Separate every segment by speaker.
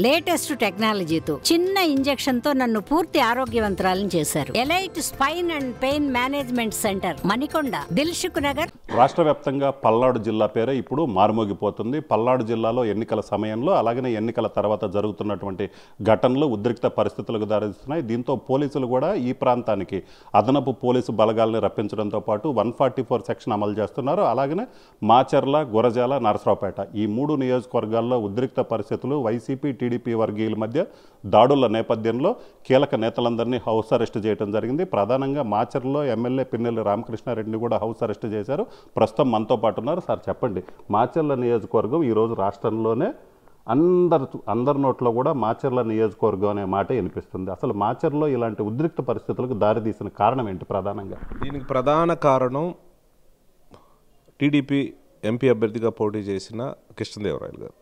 Speaker 1: Latest టెక్నాలజీతో చిన్న injection తో నన్ను పూర్తి ఆరోగ్యవంతురాలను చేశారు. Elite spine and pain management centre, Manikonda, Dilsukh Nagar.
Speaker 2: రాష్ట్ర వ్యాప్తంగా పల్నాడు జిల్లా పేరే ఇప్పుడు మారుమోగిపోతుంది. పల్నాడు జిల్లాలో ఎన్నికల సమయంలో అలాగనే ఎన్నికల తర్వాత జరుగుతున్నటువంటి ఘటనలు ఉద్రిక్త పరిస్థితులకు దారితీస్తున్నాయి. దీంతో పోలీసులు కూడా ఈ ప్రాంతానికి అదనపు పోలీసు బలగాల్ని రప్పించడంతో పాటు 144 సెక్షన్ అమలు చేస్తున్నారు. అలాగనే మాచర్ల, గురజాల, నరసరావుపేట ఈ 3 నియోజకవర్గాల్లో ఉద్రిక్త పరిస్థితులు, వైసీపీ, టీడీపీ వర్గీయుల మధ్య దాడుల నేపథ్యంలో కీలక నేతలందరినీ హౌస్ అరెస్ట్ చేయడం జరిగింది. ప్రధానంగా మాచర్లలో ఎమ్మెల్యే పిన్నెల్లి రామకృష్ణారెడ్డిని కూడా హౌస్ అరెస్ట్ చేశారు. ప్రస్తుతం మనతో పాటు ఉన్నారు. సార్ చెప్పండి, మాచర్ల నియోజకవర్గం ఈరోజు రాష్ట్రంలోనే అందరి నోట్లో కూడా మాచర్ల నియోజకవర్గం అనే మాట వినిపిస్తుంది. అసలు మాచర్లో ఇలాంటి ఉద్రిక్త పరిస్థితులకు దారితీసిన కారణం ఏంటి? ప్రధానంగా
Speaker 3: దీనికి ప్రధాన కారణం టీడీపీ ఎంపీ అభ్యర్థిగా పోటీ చేసిన కృష్ణదేవరాయలు గారు.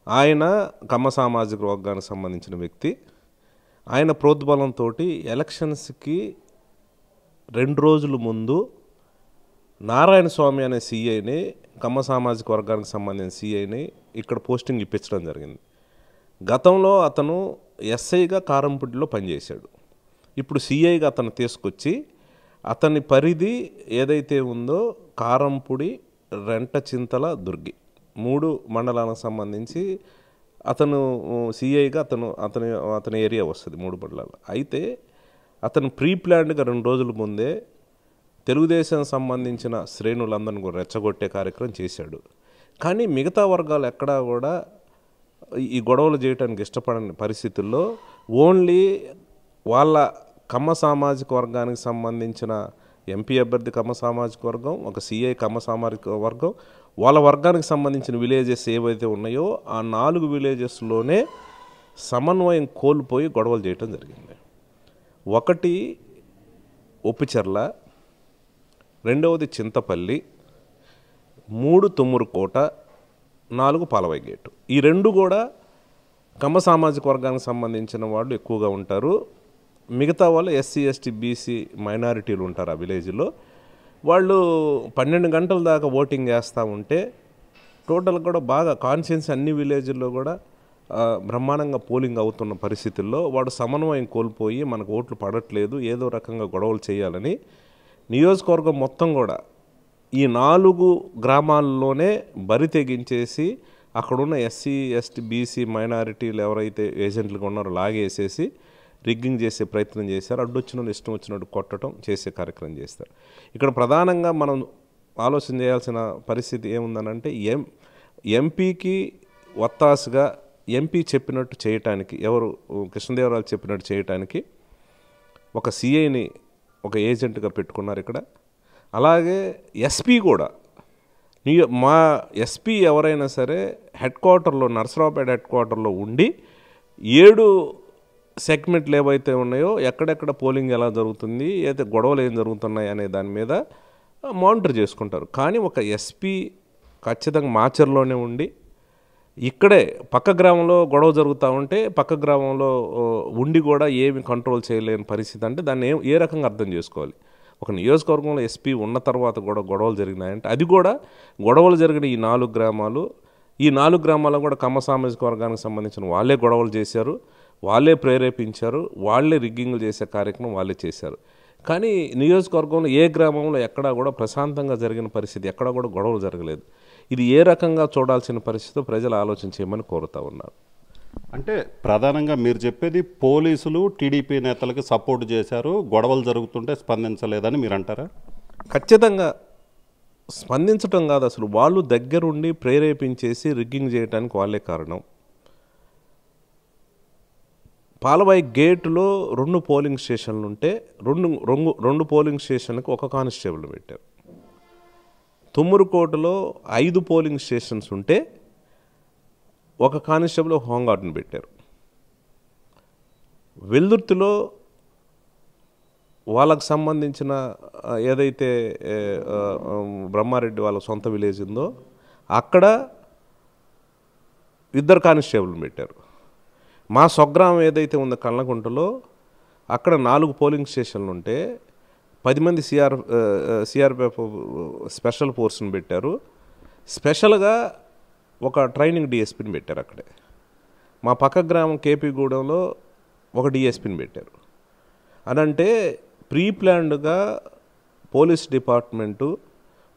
Speaker 3: ఆయన కమ్మ సామాజిక వర్గానికి సంబంధించిన వ్యక్తి. ఆయన ప్రోద్బలంతో ఎలక్షన్స్కి 2 రోజుల ముందు నారాయణ స్వామి అనే సీఐని, కమ్మ సామాజిక వర్గానికి సంబంధించిన సీఐని ఇక్కడ పోస్టింగ్ ఇప్పించడం జరిగింది. గతంలో అతను ఎస్ఐగా కారంపూడిలో పనిచేశాడు. ఇప్పుడు సీఐగా అతను తీసుకొచ్చి అతని పరిధి ఏదైతే ఉందో కారంపూడి, రెంటచింతల, దుర్గి 3 మండలాలకు సంబంధించి అతను సీఐగా అతని ఏరియా వస్తుంది 3 మండలాలు. అయితే అతను ప్రీ ప్లాన్డ్గా 2 రోజుల ముందే తెలుగుదేశం సంబంధించిన శ్రేణులందరినీ కూడా రెచ్చగొట్టే కార్యక్రమం చేశాడు. కానీ మిగతా వర్గాలు ఎక్కడా కూడా ఈ గొడవలు చేయడానికి ఇష్టపడని పరిస్థితుల్లో ఓన్లీ వాళ్ళ కమ్మ సామాజిక వర్గానికి సంబంధించిన ఎంపీ అభ్యర్థి కమ్మ సామాజిక వర్గం, ఒక సీఐ కమ్మ సామాజిక వర్గం, వాళ్ళ వర్గానికి సంబంధించిన విలేజెస్ ఏవైతే ఉన్నాయో ఆ 4 విలేజెస్లోనే సమన్వయం కోల్పోయి గొడవలు చేయటం జరిగింది. ఒకటి ఉప్పిచెర్ల, రెండవది చింతపల్లి, 3 తుమ్మూరుకోట, 4 పాలవై గేటు. ఈ 2 కూడా కమ్మ సామాజిక వర్గానికి సంబంధించిన వాళ్ళు ఎక్కువగా ఉంటారు. మిగతా వాళ్ళు ఎస్సీ, ఎస్టీ, బీసీ మైనారిటీలు ఉంటారు ఆ విలేజ్లో. వాళ్ళు 12 గంటల దాకా ఓటింగ్ చేస్తూ ఉంటే టోటల్ కూడా బాగా కాన్షియన్స్ అన్ని విలేజ్ల్లో కూడా బ్రహ్మాండంగా పోలింగ్ అవుతున్న పరిస్థితుల్లో వాడు సమన్వయం కోల్పోయి మనకు ఓట్లు పడట్లేదు, ఏదో రకంగా గొడవలు చేయాలని నియోజకవర్గం మొత్తం కూడా ఈ 4 గ్రామాల్లోనే బరి తెగించేసి అక్కడున్న ఎస్సీ, ఎస్టీ, బీసీ మైనారిటీలు ఎవరైతే ఏజెంట్లుగా ఉన్నారో లాగేసేసి రిగ్గింగ్ చేసే ప్రయత్నం చేశారు. అడ్డొచ్చిన ఇష్టం వచ్చినట్టు కొట్టడం చేసే కార్యక్రమం చేస్తారు. ఇక్కడ ప్రధానంగా మనం ఆలోచన చేయాల్సిన పరిస్థితి ఏముందనంటే ఎంపీకి ఒత్తాసుగా ఎంపీ చెప్పినట్టు చేయటానికి, ఎవరు కృష్ణదేవరాయలు చెప్పినట్టు చేయటానికి ఒక సీఐని ఒక ఏజెంట్గా పెట్టుకున్నారు ఇక్కడ. అలాగే ఎస్పీ కూడా మా ఎస్పీ ఎవరైనా సరే హెడ్ క్వార్టర్లో, నరసరావుపేట హెడ్ క్వార్టర్లో ఉండి 7 సెగ్మెంట్లు ఏవైతే ఉన్నాయో ఎక్కడెక్కడ పోలింగ్ ఎలా జరుగుతుంది, అయితే గొడవలు ఏం జరుగుతున్నాయి అనే దాని మీద మానిటర్ చేసుకుంటారు. కానీ ఒక ఎస్పీ ఖచ్చితంగా మాచర్లోనే ఉండి ఇక్కడే పక్క గ్రామంలో గొడవ జరుగుతూ ఉంటే పక్క గ్రామంలో ఉండి కూడా ఏమి కంట్రోల్ చేయలేని పరిస్థితి. అంటే దాన్ని ఏ రకంగా అర్థం చేసుకోవాలి? ఒక నియోజకవర్గంలో ఎస్పీ ఉన్న తర్వాత కూడా గొడవలు జరిగినాయంటే అది కూడా గొడవలు జరిగిన ఈ 4 గ్రామాలు, ఈ 4 గ్రామాల్లో కూడా కమ్మ సామాజిక వర్గానికి సంబంధించిన వాళ్ళే గొడవలు చేశారు, వాళ్ళే ప్రేరేపించారు, వాళ్ళే రిగ్గింగ్లు చేసే కార్యక్రమం వాళ్ళే చేశారు. కానీ నియోజకవర్గంలో ఏ గ్రామంలో ఎక్కడా కూడా ప్రశాంతంగా జరిగిన పరిస్థితి, ఎక్కడా కూడా గొడవలు జరగలేదు. ఇది ఏ రకంగా చూడాల్సిన పరిస్థితితో ప్రజలు ఆలోచన చేయమని కోరుతూ ఉన్నారు.
Speaker 2: అంటే ప్రధానంగా మీరు చెప్పేది పోలీసులు టీడీపీ నేతలకు సపోర్ట్ చేశారు, గొడవలు జరుగుతుంటే స్పందించలేదని మీరు అంటారా?
Speaker 3: ఖచ్చితంగా స్పందించడం కాదు, అసలు వాళ్ళు దగ్గరుండి ప్రేరేపించేసి రిగ్గింగ్ చేయడానికి వాళ్ళే కారణం. పాలవాయి గేటులో 2 పోలింగ్ స్టేషన్లు ఉంటే 2 పోలింగ్ స్టేషన్లకు 1 కానిస్టేబుల్ పెట్టారు. తుమ్మూరుకోటలో 5 పోలింగ్ స్టేషన్స్ ఉంటే 1 కానిస్టేబుల్, 1 హోంగార్డ్ని పెట్టారు. వెల్దుర్తిలో వాళ్ళకు సంబంధించిన ఏదైతే బ్రహ్మారెడ్డి వాళ్ళ సొంత విలేజ్ ఉందో అక్కడ 2 కానిస్టేబుల్ని పెట్టారు. మా స్వగ్రామం ఏదైతే ఉందో కళ్ళకుంటలో అక్కడ 4 పోలింగ్ స్టేషన్లు ఉంటే 10 మంది సిఆర్పిఎఫ్ స్పెషల్ ఫోర్స్ని పెట్టారు. స్పెషల్గా ఒక ట్రైనింగ్ డిఎస్పీని పెట్టారు అక్కడే. మా పక్క గ్రామం కేపీగూడెంలో ఒక డిఎస్పీని పెట్టారు. అనంటే ప్రీ ప్లాన్డ్గా పోలీస్ డిపార్ట్మెంటు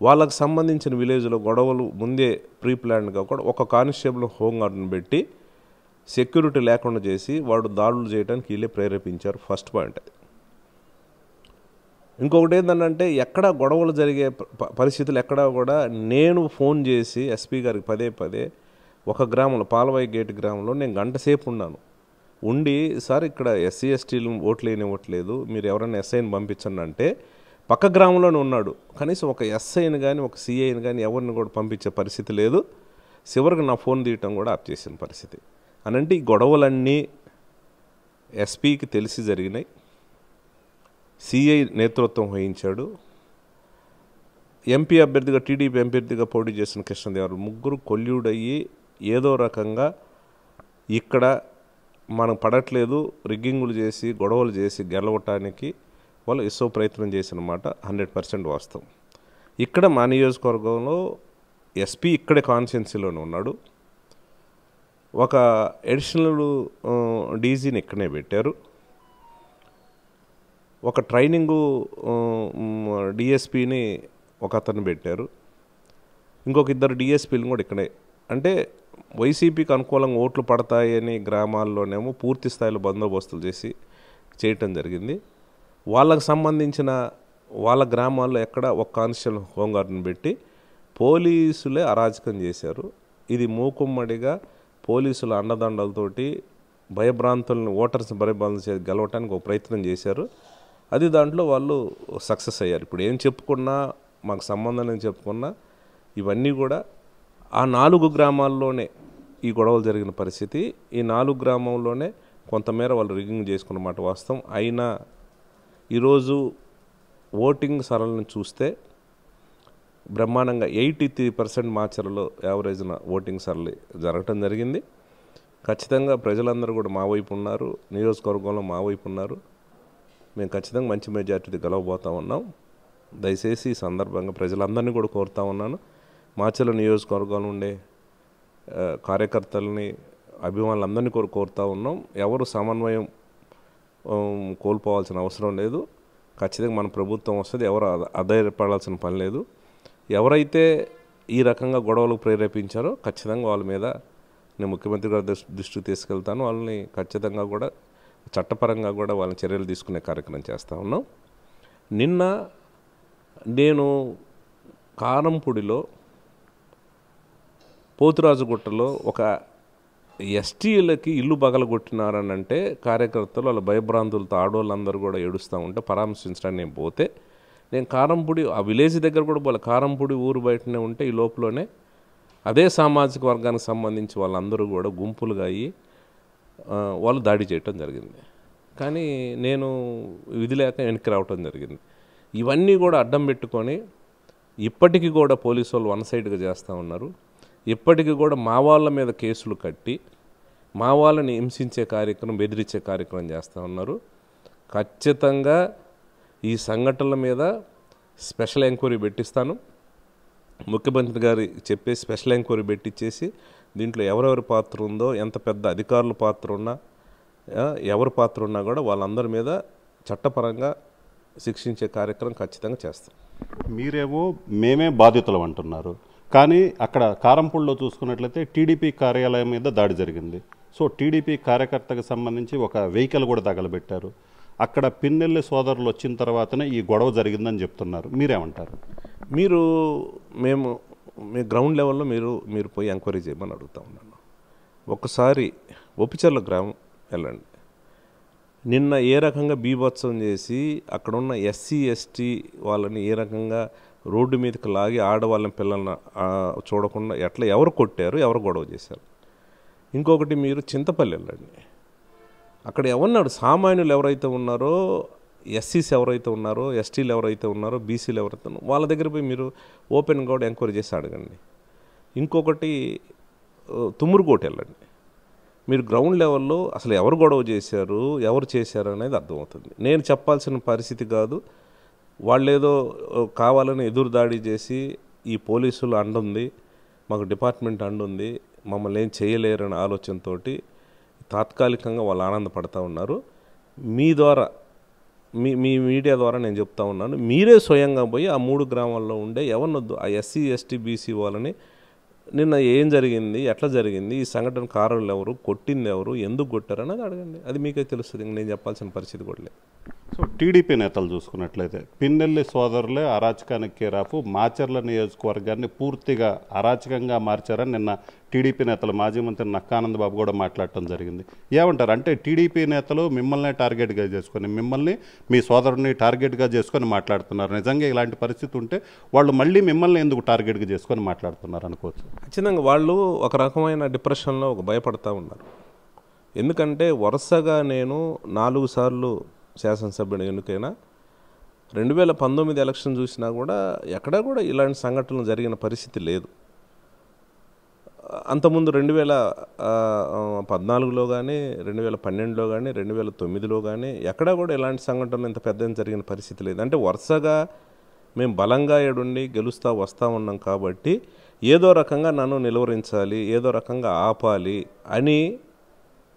Speaker 3: వాళ్ళకు సంబంధించిన విలేజ్లో గొడవలు ముందే ప్రీ ప్లాన్డ్గా కూడా ఒక కానిస్టేబుల్ హోంగార్డ్ని పెట్టి సెక్యూరిటీ లేకుండా చేసి వాడు దాడులు చేయడానికి వీళ్ళే ప్రేరేపించారు. ఫస్ట్ పాయింట్ అది. ఇంకొకటి ఏంటంటే ఎక్కడ గొడవలు జరిగే పరిస్థితులు ఎక్కడా కూడా నేను ఫోన్ చేసి ఎస్పీ గారికి పదే పదే ఒక గ్రామంలో పాలవాయి గేట్ గ్రామంలో నేను గంట సేపు ఉన్నాను. ఉండి సార్ ఇక్కడ ఎస్సీ ఎస్టీలు ఓట్లు వేయనివ్వట్లేదు, మీరు ఎవరైనా ఎస్ఐని పంపించండి అంటే పక్క గ్రామంలోనే ఉన్నాడు. కనీసం ఒక ఎస్ఐని కానీ ఒక సిఐని కానీ ఎవరిని కూడా పంపించే పరిస్థితి లేదు. చివరికి నా ఫోన్ తీయటం కూడా ఆప్ చేసిన పరిస్థితి. అనంటే ఈ గొడవలన్నీ ఎస్పీకి తెలిసి జరిగినాయి. సిఐ నేతృత్వం వహించాడు. ఎంపీ అభ్యర్థిగా టీడీపీ అభ్యర్థిగా పోటీ చేసిన కృష్ణదేవరాయలు ముగ్గురు కొల్యూడయ్యి ఏదో రకంగా ఇక్కడ మనం పడట్లేదు, రిగ్గింగులు చేసి గొడవలు చేసి గెలవటానికి వాళ్ళు ఇసో ప్రయత్నం చేసిన మాట 100% వాస్తవం. ఇక్కడ మా నియోజకవర్గంలో ఎస్పీ ఇక్కడే కాన్స్టిట్యున్సీలోనే ఉన్నాడు. ఒక అడిషనల్ డీజీని ఇక్కడనే పెట్టారు. ఒక ట్రైనింగు డిఎస్పీని ఒక అతను పెట్టారు. ఇంకొక ఇద్దరు డిఎస్పీలు కూడా ఇక్కడే. అంటే వైసీపీకి అనుకూలంగా ఓట్లు పడతాయని గ్రామాల్లోనేమో పూర్తి స్థాయిలో బందోబస్తులు చేసి చేయటం జరిగింది. వాళ్ళకు సంబంధించిన వాళ్ళ గ్రామాల్లో ఎక్కడ ఒక కానిస్టేబుల్ హోంగార్డ్ని పెట్టి పోలీసులే అరాచకం చేశారు. ఇది మూకుమ్మడిగా పోలీసుల అండదండలతోటి భయభ్రాంతులను ఓటర్స్ భయభ్రాంతులు చేసి గెలవటానికి ఒక ప్రయత్నం చేశారు. అది దాంట్లో వాళ్ళు సక్సెస్ అయ్యారు. ఇప్పుడు ఏం చెప్పుకున్నా మాకు సంబంధం చెప్పుకున్నా ఇవన్నీ కూడా ఆ 4 గ్రామాల్లోనే ఈ గొడవలు జరిగిన పరిస్థితి. ఈ 4 గ్రామంలోనే కొంతమేర వాళ్ళు రిగ్గింగ్ చేసుకున్నమాట వాస్తవం. అయినా ఈరోజు ఓటింగ్ సరళిని చూస్తే బ్రహ్మాండంగా 83% మాచర్లలో యావరేజ్న ఓటింగ్ సరళి జరగటం జరిగింది. ఖచ్చితంగా ప్రజలందరూ కూడా మా వైపు ఉన్నారు, నియోజకవర్గంలో మా వైపు ఉన్నారు. మేము ఖచ్చితంగా మంచి మెజార్టీ గెలవబోతూ ఉన్నాం. దయచేసి ఈ సందర్భంగా ప్రజలందరినీ కూడా కోరుతా ఉన్నాను. మాచర్ల నియోజకవర్గంలో ఉండే కార్యకర్తలని అభిమానులందరినీ కూడా కోరుతూ ఉన్నాం. ఎవరు సమన్వయం కోల్పోవాల్సిన అవసరం లేదు. ఖచ్చితంగా మన ప్రభుత్వం వస్తుంది, ఎవరు అధైర్యపడాల్సిన పని లేదు. ఎవరైతే ఈ రకంగా గొడవలకు ప్రేరేపించారో ఖచ్చితంగా వాళ్ళ మీద నేను ముఖ్యమంత్రి గారి దృష్టికి తీసుకెళ్తాను. వాళ్ళని ఖచ్చితంగా కూడా చట్టపరంగా కూడా వాళ్ళని చర్యలు తీసుకునే కార్యక్రమం చేస్తూ ఉన్నాం. నిన్న నేను కారంపూడిలో పోతురాజుగుట్టలో ఒక ఎస్టీలకి ఇల్లు బగలగొట్టినారని అంటే కార్యకర్తలు వాళ్ళ భయభ్రాంతులతో ఆడవాళ్ళందరూ కూడా ఏడుస్తూ ఉంటే పరామర్శించడానికి నేను పోతే నేను కారంపూడి ఆ విలేజ్ దగ్గర కూడా పోలే, కారంపూడి ఊరు బయటనే ఉంటే ఈ లోపలనే అదే సామాజిక వర్గానికి సంబంధించి వాళ్ళందరూ కూడా గుంపులుగా అయ్యి వాళ్ళు దాడి చేయటం జరిగింది. కానీ నేను విధి లేక వెనక్కి రావటం జరిగింది. ఇవన్నీ కూడా అడ్డం పెట్టుకొని ఇప్పటికీ కూడా పోలీసు వాళ్ళు వన్ సైడ్గా చేస్తూ ఉన్నారు. ఇప్పటికీ కూడా మా వాళ్ళ మీద కేసులు కట్టి మా వాళ్ళని హింసించే కార్యక్రమం, బెదిరించే కార్యక్రమం చేస్తూ ఉన్నారు. ఖచ్చితంగా ఈ సంఘటనల మీద స్పెషల్ ఎంక్వైరీ పెట్టిస్తాను. ముఖ్యమంత్రి గారి చెప్పేసి స్పెషల్ ఎంక్వైరీ పెట్టించేసి దీంట్లో ఎవరెవరి పాత్ర ఉందో, ఎంత పెద్ద అధికారుల పాత్ర ఉన్నా, ఎవరి పాత్ర ఉన్నా కూడా వాళ్ళందరి మీద చట్టపరంగా శిక్షించే కార్యక్రమం ఖచ్చితంగా చేస్తాం.
Speaker 2: మీరేమో మేమే బాధితులం అంటున్నారు, కానీ అక్కడ కారంపూడిలో చూసుకున్నట్లయితే టీడీపీ కార్యాలయం మీద దాడి జరిగింది. సో టీడీపీ కార్యకర్తకు సంబంధించి ఒక వెహికల్ కూడా తగలబెట్టారు. అక్కడ పిన్నెల్లి సోదరులు వచ్చిన తర్వాతనే ఈ గొడవ జరిగిందని చెప్తున్నారు. మీరేమంటారు?
Speaker 3: మీ గ్రౌండ్ లెవెల్లో మీరు పోయి ఎంక్వైరీ చేయమని అడుగుతా ఉన్నాను. ఒకసారి ఒప్పిచర్ల గ్రామం వెళ్ళండి. నిన్న ఏ రకంగా బీభత్సం చేసి అక్కడున్న ఎస్సీ ఎస్టీ వాళ్ళని ఏ రకంగా రోడ్డు మీదకి లాగి ఆడవాళ్ళని పిల్లల్ని చూడకుండా ఎట్లా ఎవరు కొట్టారు, ఎవరు గొడవ చేశారు. ఇంకొకటి మీరు చింతపల్లి వెళ్ళండి. అక్కడ ఎవరున్నాడు, సామాన్యులు ఎవరైతే ఉన్నారో, ఎస్సీస్ ఎవరైతే ఉన్నారో, ఎస్టీలు ఎవరైతే ఉన్నారో, బీసీలు ఎవరైతే ఉన్నారో వాళ్ళ దగ్గర పోయి మీరు ఓపెన్గా కూడా ఎంక్వైరీ చేసి అడగండి. ఇంకొకటి తుమ్మురుకోట వెళ్ళండి. మీరు గ్రౌండ్ లెవెల్లో అసలు ఎవరు గొడవ చేశారు, ఎవరు చేశారు అనేది అర్థమవుతుంది. నేను చెప్పాల్సిన పరిస్థితి కాదు. వాళ్ళేదో కావాలని ఎదురు దాడి చేసి ఈ పోలీసులు అండుంది, మాకు డిపార్ట్మెంట్ అండుంది, మమ్మల్ని ఏం చేయలేరనే ఆలోచనతో తాత్కాలికంగా వాళ్ళు ఆనందపడతా ఉన్నారు. మీ ద్వారా మీ మీడియా ద్వారా నేను చెప్తా ఉన్నాను, మీరే స్వయంగా పోయి ఆ 3 గ్రామాల్లో ఉండే ఎవరినొద్దు ఆ ఎస్సీ ఎస్టీ బీసీ వాళ్ళని నిన్న ఏం జరిగింది, ఎట్లా జరిగింది, ఈ సంఘటన కారణాలు ఎవరు, కొట్టింది ఎవరు, ఎందుకు కొట్టారు అన్నది అడగండి. అది మీకే తెలుస్తుంది. నేను చెప్పాల్సిన పరిస్థితి కూడా లేదు.
Speaker 2: సో టీడీపీ నేతలు చూసుకున్నట్లయితే పిన్నెల్లి సోదరులే అరాచకానికి కేరాపు మాచర్ల నియోజకవర్గాన్ని పూర్తిగా అరాచకంగా మార్చారని నిన్న టీడీపీ నేతలు మాజీ మంత్రి నక్కానంద బాబు కూడా మాట్లాడటం జరిగింది. ఏమంటారు? అంటే టీడీపీ నేతలు మిమ్మల్ని టార్గెట్గా చేసుకొని, మిమ్మల్ని మీ సోదరుని టార్గెట్గా చేసుకొని మాట్లాడుతున్నారు. నిజంగా ఇలాంటి పరిస్థితి ఉంటే వాళ్ళు మళ్ళీ మిమ్మల్ని ఎందుకు టార్గెట్గా చేసుకొని మాట్లాడుతున్నారు అనుకోవచ్చు?
Speaker 3: ఖచ్చితంగా వాళ్ళు ఒక రకమైన డిప్రెషన్లో భయపడతా ఉన్నారు. ఎందుకంటే వరుసగా నేను 4 సార్లు శాసనసభ్యుని ఎన్నికైనా 2019 ఎలక్షన్ చూసినా కూడా ఎక్కడా కూడా ఇలాంటి సంఘటనలు జరిగిన పరిస్థితి లేదు. అంతకుముందు 2014లో కానీ 2012లో కానీ 2009లో కానీ ఎక్కడా కూడా ఇలాంటి సంఘటనలు ఇంత పెద్ద జరిగిన పరిస్థితి లేదు. అంటే వరుసగా మేము బలంగా ఏడుండి గెలుస్తూ వస్తూ ఉన్నాం కాబట్టి ఏదో రకంగా నన్ను నిలువరించాలి, ఏదో రకంగా ఆపాలి అని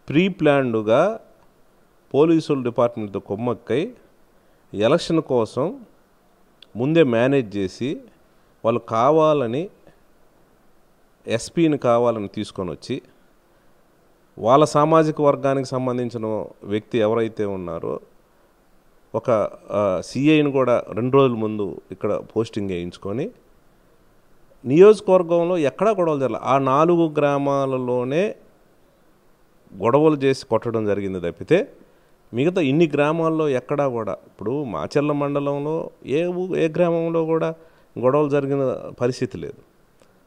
Speaker 3: ప్రీ ప్లాన్డ్గా పోలీసుల డిపార్ట్మెంట్తో కొమ్మక్కై ఎలక్షన్ కోసం ముందే మేనేజ్ చేసి వాళ్ళు కావాలని ఎస్పీని కావాలని తీసుకొని వచ్చి వాళ్ళ సామాజిక వర్గానికి సంబంధించిన వ్యక్తి ఎవరైతే ఉన్నారో ఒక సిఐని కూడా 2 రోజుల ముందు ఇక్కడ పోస్టింగ్ వేయించుకొని నియోజకవర్గంలో ఎక్కడా గొడవలు జరగలేదు. ఆ 4 గ్రామాలలోనే గొడవలు చేసి కొట్టడం జరిగింది తప్పితే మిగతా ఇన్ని గ్రామాల్లో ఎక్కడా కూడా, ఇప్పుడు మాచర్ల మండలంలో ఏ గ్రామంలో కూడా గొడవలు జరిగిన పరిస్థితి లేదు.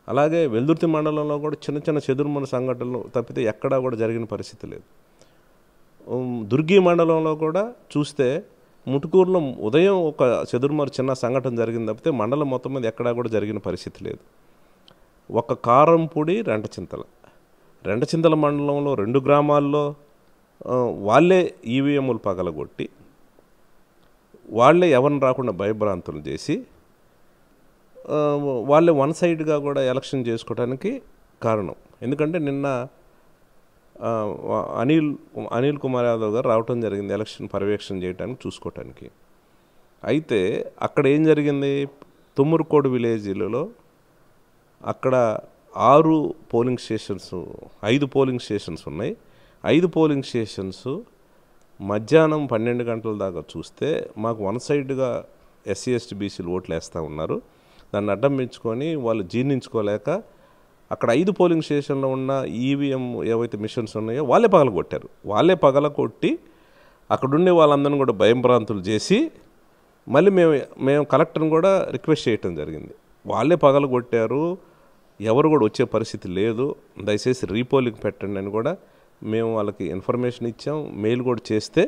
Speaker 3: అలాగే వెల్దుర్తి మండలంలో కూడా చిన్న చిన్న చెదురుమన సంఘటనలు తప్పితే ఎక్కడా కూడా జరిగిన పరిస్థితి లేదు. దుర్గి మండలంలో కూడా చూస్తే ముటుకూరులో ఉదయం ఒక చెదురుమర చిన్న సంఘటన జరిగింది తప్పితే మండలం మొత్తం మీద ఎక్కడా కూడా జరిగిన పరిస్థితి లేదు. ఒక కారంపూడి రెంటచింతల మండలంలో 2 గ్రామాల్లో వాళ్ళే ఈవీఎంలు పగలగొట్టి వాళ్ళే ఎవరిని రాకుండా భయభ్రాంతులు చేసి వాళ్ళే వన్ సైడ్గా కూడా ఎలక్షన్ చేసుకోవడానికి కారణం. ఎందుకంటే నిన్న అనిల్ కుమార్ యాదవ్ గారు రావటం జరిగింది ఎలక్షన్ పర్యవేక్షణ చేయడానికి, చూసుకోవటానికి. అయితే అక్కడ ఏం జరిగింది, తుమ్మూరుకోడు విలేజ్లలో అక్కడ 5 పోలింగ్ స్టేషన్స్ ఉన్నాయి. 5 పోలింగ్ స్టేషన్స్ మధ్యాహ్నం 12 గంటల దాకా చూస్తే మాకు వన్ సైడ్గా ఎస్సీ ఎస్టీ బీసీలు ఓట్లు వేస్తూ ఉన్నారు. దాన్ని అడ్డం పెంచుకొని వాళ్ళు జీర్ణించుకోలేక అక్కడ 5 పోలింగ్ స్టేషన్లో ఉన్న ఈవీఎం ఏవైతే మిషన్స్ ఉన్నాయో వాళ్ళే పగలగొట్టారు. వాళ్ళే పగలగొట్టి అక్కడుండే వాళ్ళందరినీ కూడా భయంభ్రాంతులు చేసి మళ్ళీ మేము కలెక్టర్ని కూడా రిక్వెస్ట్ చేయటం జరిగింది. వాళ్ళే పగలగొట్టారు, ఎవరు కూడా వచ్చే పరిస్థితి లేదు, దయచేసి రీపోలింగ్ పెట్టండి అని కూడా మేము వాళ్ళకి ఇన్ఫర్మేషన్ ఇచ్చాం, మెయిల్ కూడా చేస్తే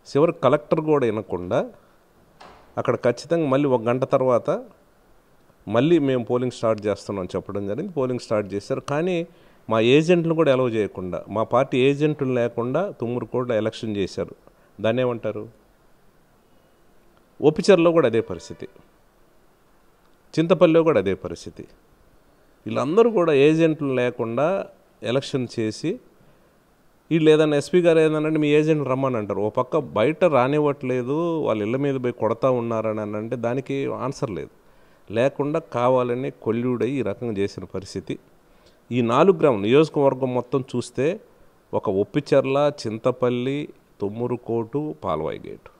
Speaker 3: చివరి కలెక్టర్ కూడా వినకుండా అక్కడ ఖచ్చితంగా మళ్ళీ 1 గంట తర్వాత మళ్ళీ మేము పోలింగ్ స్టార్ట్ చేస్తున్నాం చెప్పడం జరిగింది. పోలింగ్ స్టార్ట్ చేశారు. కానీ మా ఏజెంట్లను కూడా అలౌ చేయకుండా, మా పార్టీ ఏజెంట్లు లేకుండా తుమ్మూరుకోటలో ఎలక్షన్ చేశారు. దాన్ని ఏమంటారు? ఒప్పిచర్లో కూడా అదే పరిస్థితి, చింతపల్లిలో కూడా అదే పరిస్థితి. వీళ్ళందరూ కూడా ఏజెంట్లు లేకుండా ఎలక్షన్ చేసి వీళ్ళు ఏదైనా ఎస్పీ గారు ఏదనంటే మీ ఏజెంట్ రమ్మని అంటారు. ఓ పక్క బయట రానివ్వట్లేదు, వాళ్ళ ఇళ్ళ మీద పోయి కొడతా ఉన్నారని అంటే దానికి ఆన్సర్ లేదు. లేకుండా కావాలని కొల్లుడై ఈ రకంగా చేసిన పరిస్థితి. ఈ 4 గ్రామం నియోజకవర్గం మొత్తం చూస్తే ఒక ఒప్పిచర్ల, చింతపల్లి, తుమ్మూరుకోటు, పాల్వాయి గేటు,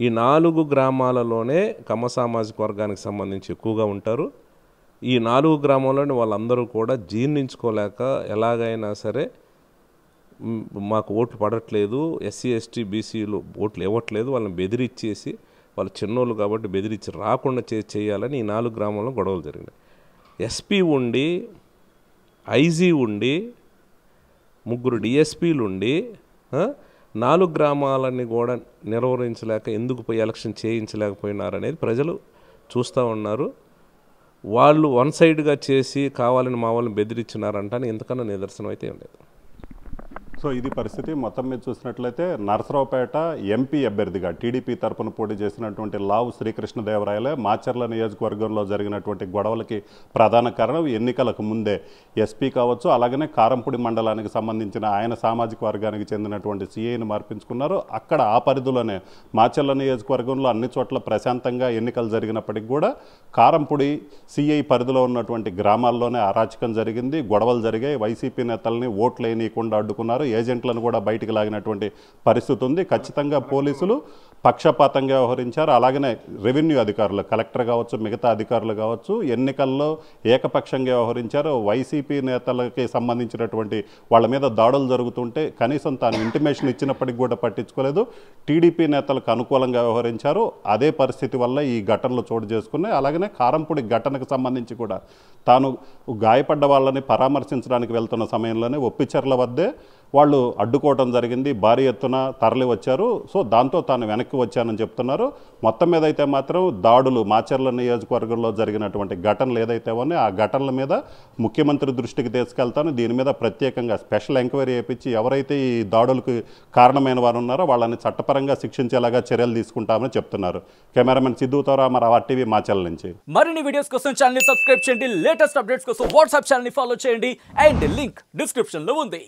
Speaker 3: ఈ 4 గ్రామాలలోనే కమ్మ సామాజిక వర్గానికి సంబంధించి ఎక్కువగా ఉంటారు. ఈ 4 గ్రామాల్లోని వాళ్ళందరూ కూడా జీర్ణించుకోలేక ఎలాగైనా సరే మాకు ఓట్లు పడట్లేదు, ఎస్సీ ఎస్టీ బీసీలు ఓట్లు ఇవ్వట్లేదు, వాళ్ళని బెదిరించేసి, వాళ్ళు చిన్నోళ్ళు కాబట్టి బెదిరించి రాకుండా చేయాలని ఈ 4 గ్రామాల్లో గొడవలు జరిగినాయి. ఎస్పీ ఉండి, ఐజీ ఉండి, 3 డిఎస్పీలు ఉండి 4 గ్రామాలని కూడా నిర్వహించలేక ఎందుకు పోయి ఎలక్షన్ చేయించలేకపోయినారనేది ప్రజలు చూస్తూ ఉన్నారు. వాళ్ళు వన్ సైడ్గా చేసి కావాలని మా వాళ్ళని బెదిరించినారంటే ఇంతకన్నా నిదర్శనం అయితే ఏం లేదు.
Speaker 2: సో ఇది పరిస్థితి. మొత్తం మీద చూసినట్లయితే నరసరావుపేట ఎంపీ అభ్యర్థిగా టీడీపీ తరపున పోటీ చేసినటువంటి లావు శ్రీకృష్ణదేవరాయలే మాచర్ల నియోజకవర్గంలో జరిగినటువంటి గొడవలకి ప్రధాన కారణం. ఎన్నికలకు ముందే ఎస్పీ కావచ్చు, అలాగనే కారంపూడి మండలానికి సంబంధించిన ఆయన సామాజిక వర్గానికి చెందినటువంటి సిఐని మార్పించుకున్నారు. అక్కడ ఆ పరిధిలోనే మాచర్ల నియోజకవర్గంలో అన్ని చోట్ల ప్రశాంతంగా ఎన్నికలు జరిగినప్పటికీ కూడా కారంపూడి సిఐ పరిధిలో ఉన్నటువంటి గ్రామాల్లోనే అరాచకం జరిగింది, గొడవలు జరిగాయి. వైసీపీ నేతల్ని ఓట్లు వేయనీయకుండా అడ్డుకున్నారు, ఏజెంట్లను కూడా బయటికి లాగినటువంటి పరిస్థితి ఉంది. ఖచ్చితంగా పోలీసులు పక్షపాతంగా వ్యవహరించారు. అలాగనే రెవెన్యూ అధికారులు, కలెక్టర్ కావచ్చు, మిగతా అధికారులు కావచ్చు, ఎన్నికల్లో ఏకపక్షంగా వ్యవహరించారు. వైసీపీ నేతలకి సంబంధించినటువంటి వాళ్ళ మీద దాడులు జరుగుతుంటే కనీసం తాను ఇంటిమేషన్ ఇచ్చినప్పటికీ కూడా పట్టించుకోలేదు. టీడీపీ నేతలకు అనుకూలంగా వ్యవహరించారు. అదే పరిస్థితి వల్ల ఈ ఘటనలు చోటు చేసుకున్నాయి. అలాగనే కారంపూడి ఘటనకు సంబంధించి కూడా తాను గాయపడ్డ వాళ్ళని పరామర్శించడానికి వెళ్తున్న సమయంలోనే ఒప్పిచర్ల వద్దే వాళ్ళు అడ్డుకోవడం జరిగింది, భారీ ఎత్తున తరలి వచ్చారు. సో దాంతో తాను వెనక్కి వచ్చానని చెప్తున్నారు. మొత్తం మీద అయితే మాత్రం దాడులు మాచర్ల నియోజకవర్గంలో జరిగినటువంటి ఘటనలు ఏదైతే ఉన్నాయో ఆ ఘటనల మీద ముఖ్యమంత్రి దృష్టికి తీసుకెళ్తాను, దీని మీద ప్రత్యేకంగా స్పెషల్ ఎంక్వైరీ చేయించి ఎవరైతే ఈ దాడులకు కారణమైన వారు ఉన్నారో వాళ్ళని చట్టపరంగా శిక్షించేలాగా చర్యలు తీసుకుంటామని చెప్తున్నారు. కెమెరామెన్ సిద్ధుతో రామారావు, RTV మాచర్ల నుంచి.
Speaker 4: మరిన్ని వీడియోస్ కోసం ఛానల్ ని సబ్స్క్రైబ్ చేయండి, లేటెస్ట్ అప్డేట్స్ కోసం వాట్సాప్ ఛానల్ ని ఫాలో చేయండి అండ్ లింక్ డిస్క్రిప్షన్ లో ఉంది.